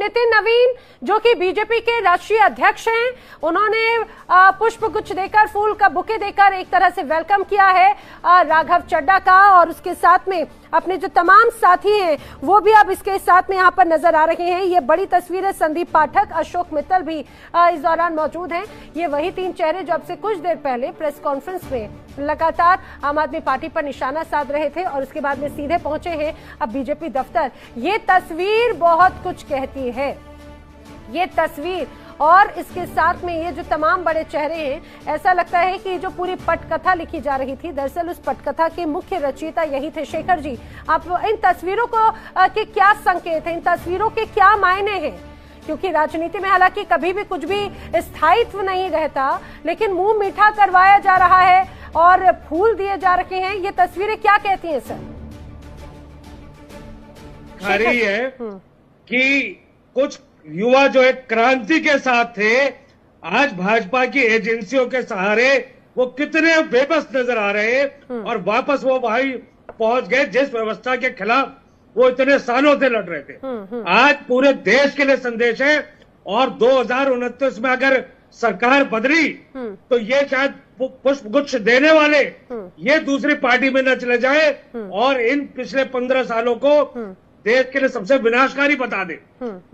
नितिन नवीन जो कि बीजेपी के राष्ट्रीय अध्यक्ष हैं, उन्होंने पुष्प गुच्छ देकर, फूल का बुके देकर एक तरह से वेलकम किया है राघव चड्ढा का, और उसके साथ में अपने जो तमाम साथी हैं वो भी अब इसके साथ में यहाँ पर नजर आ रहे हैं। ये बड़ी तस्वीर है। संदीप पाठक, अशोक मित्तल भी इस दौरान मौजूद हैं। ये वही 3 चेहरे जो अब से कुछ देर पहले प्रेस कॉन्फ्रेंस में लगातार आम आदमी पार्टी पर निशाना साध रहे थे और उसके बाद में सीधे पहुंचे हैं अब बीजेपी दफ्तर। ये तस्वीर बहुत कुछ कहती है, ये तस्वीर और इसके साथ में ये जो तमाम बड़े चेहरे हैं, ऐसा लगता है कि जो पूरी पटकथा लिखी जा रही थी, दरअसल उस पटकथा के मुख्य रचयिता यही थे। शेखर जी, आप इन तस्वीरों को के क्या संकेत हैं, इन तस्वीरों के क्या मायने हैं? क्योंकि राजनीति में हालांकि कभी भी कुछ भी स्थायित्व नहीं रहता, लेकिन मुंह मीठा करवाया जा रहा है और फूल दिए जा रहे हैं। ये तस्वीरें क्या कहती हैं सर? खरी है कि कुछ युवा जो एक क्रांति के साथ थे, आज भाजपा की एजेंसियों के सहारे वो कितने बेबस नजर आ रहे हैं और वापस वो वहीं पहुंच गए जिस व्यवस्था के खिलाफ वो इतने सालों से लड़ रहे थे। आज पूरे देश के लिए संदेश है और 2029 में अगर सरकार बदली तो ये शायद पुष्प गुच्छ देने वाले ये दूसरी पार्टी में न चले जाए और इन पिछले 15 सालों को देश के लिए सबसे विनाशकारी बता दे।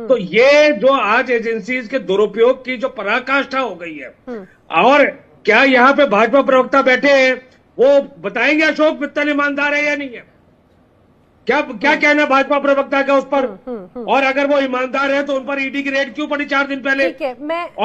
तो ये जो आज एजेंसीज के दुरुपयोग की जो पराकाष्ठा हो गई है, और क्या यहाँ पे भाजपा प्रवक्ता बैठे हैं वो बताएंगे अशोक मित्तल ईमानदार है या नहीं है? क्या कहना भाजपा प्रवक्ता का उस पर? और अगर वो ईमानदार है तो उन पर ईडी की रेड क्यों पड़ी 4 दिन पहले? ठीक है,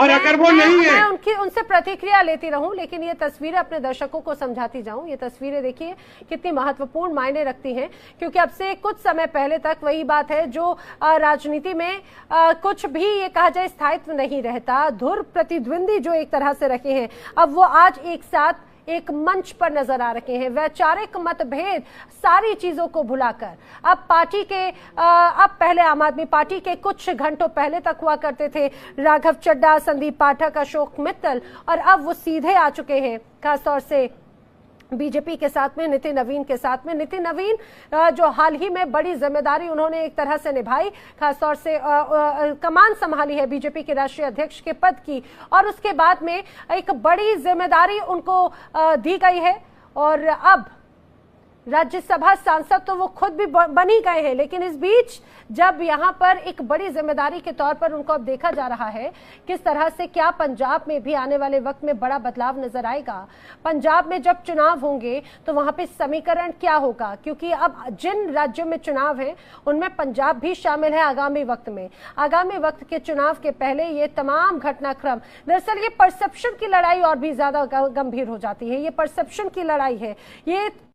अगर वो नहीं है, मैं उनसे प्रतिक्रिया लेती रहूं, लेकिन ये तस्वीरें अपने दर्शकों को समझाती जाऊं। ये तस्वीरें देखिए कितनी महत्वपूर्ण मायने रखती हैं, क्योंकि अब से कुछ समय पहले तक वही बात है जो राजनीति में कुछ भी ये कहा जाए स्थायित्व नहीं रहता, धुर प्रतिद्वंदी जो एक तरह से रखे हैं, अब वो आज एक साथ एक मंच पर नजर आ रहे हैं। वैचारिक मतभेद सारी चीजों को भुलाकर अब पार्टी के अब पहले आम आदमी पार्टी के कुछ घंटों पहले तक हुआ करते थे राघव चड्ढा, संदीप पाठक, अशोक मित्तल, और अब वो सीधे आ चुके हैं खासतौर से बीजेपी के साथ में, नितिन नवीन के साथ में। नितिन नवीन जो हाल ही में बड़ी जिम्मेदारी उन्होंने एक तरह से निभाई, खासतौर से कमान संभाली है बीजेपी के राष्ट्रीय अध्यक्ष के पद की, और उसके बाद में एक बड़ी जिम्मेदारी उनको दी गई है और अब राज्यसभा सांसद तो वो खुद भी बन ही गए हैं, लेकिन इस बीच जब यहाँ पर एक बड़ी जिम्मेदारी के तौर पर उनको अब देखा जा रहा है किस तरह से क्या पंजाब में भी आने वाले वक्त में बड़ा बदलाव नजर आएगा। पंजाब में जब चुनाव होंगे तो वहां पे समीकरण क्या होगा, क्योंकि अब जिन राज्यों में चुनाव है उनमें पंजाब भी शामिल है आगामी वक्त में। आगामी वक्त के चुनाव के पहले ये तमाम घटनाक्रम, दरअसल ये परसेप्शन की लड़ाई और भी ज्यादा गंभीर हो जाती है। ये परसेप्शन की लड़ाई है, ये